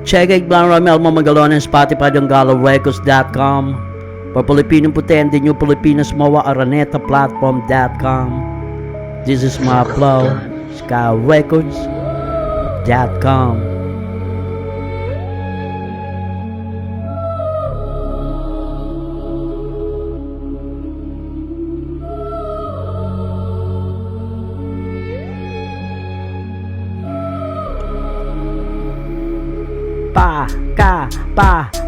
Check it Blan Ramel Mamagalonan Spotify Records.com. For Filipino puti and the new Filipinas Mowa Araneta Platform.com. This is my flow, SkyRecords.com.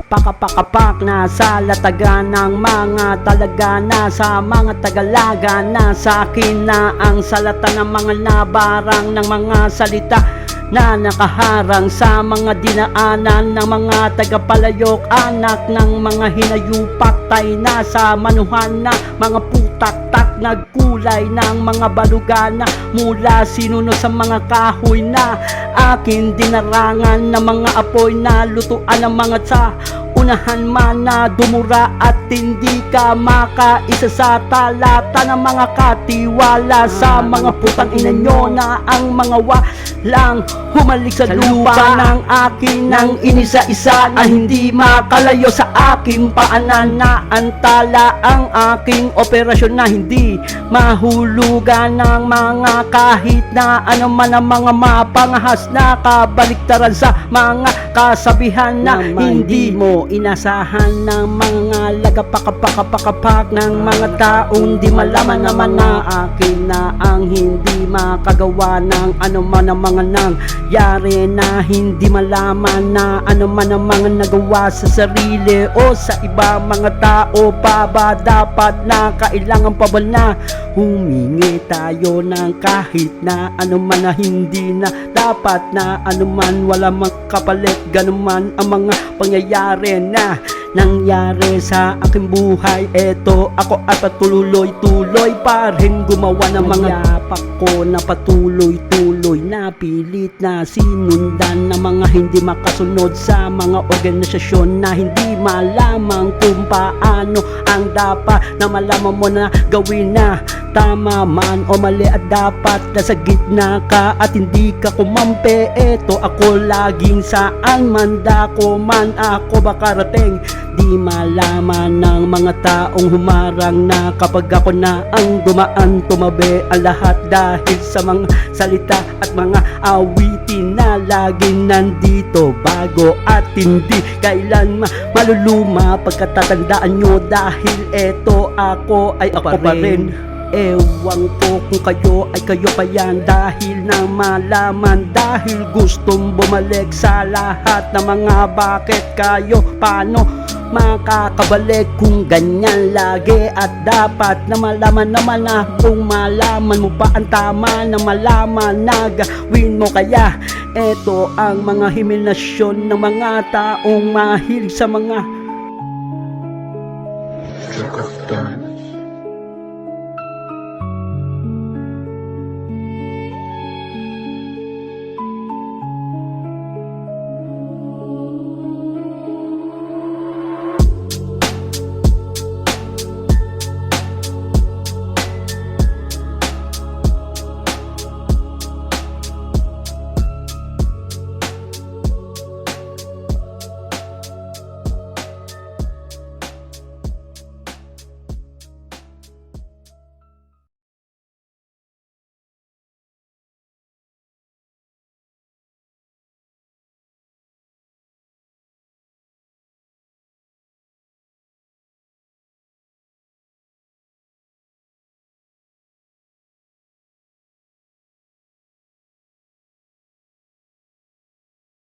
Pakapakapak na sa latagan ng mga talaga na sa mga tagalaga na sa akin na ang salata ng mga nabarang ng mga salita na nakaharang sa mga dinaanan ng mga tagapalayok, anak ng mga hinayupak, tay na sa manuhan na mga putak-tak, nagkulay ng mga balugana mula sinuno sa mga kahoy na akin dinarangan ng mga apoy na lutuan ng mga sa unahan man na dumura at hindi ka makaisa sa talata ng mga katiwala sa mga putang ina nyo na ang mga walang humalik sa lupa ng akin ng inisa-isa na hindi makalayo sa aking paanan na antala ang aking operasyon na hindi mahulugan ng mga kahit na ano man ang mga mapangahas na kabaliktaran sa mga kasabihan na hindi mo inasahan ng mga lagapakapakapak ng mga taong di malaman naman na akin na ang hindi makagawa ng ano man ang mga nangyari na hindi malaman na ano man ang mga nagawa sa sarili o sa iba mga tao pa ba dapat na kailangan pa ba na humingi tayo ng kahit na ano man na hindi na dapat na ano man wala makapalit ganun man ang mga pangyayari na nangyari sa aking buhay. Eto ako at patuloy-tuloy pa rin gumawa ng mga yapak ko na patuloy-tuloy na pilit na sinundan ng mga hindi makasunod sa mga organisasyon na hindi malamang kung paano ang dapat na malaman mo na gawin na tama man o mali at dapat nasa gitna ka at hindi ka kumampi. Eto ako laging saan man dako man ako bakarating di malaman ng mga taong humarang na kapag ako na ang dumaan tumabi ang lahat dahil sa mga salita at mga awitin na laging nandito bago at hindi kailan maluluma pagkatatandaan nyo dahil eto ako ay ako pa rin. Ewan ko kung kayo ay kayo pa yan dahil na malaman dahil gustong bumalik sa lahat ng mga bakit kayo paano makakabalik kung ganyan lagi at dapat na malaman naman na kung malaman mo pa ang tama na malaman na gawin mo kaya eto ang mga himinasyon ng mga taong mahilig sa mga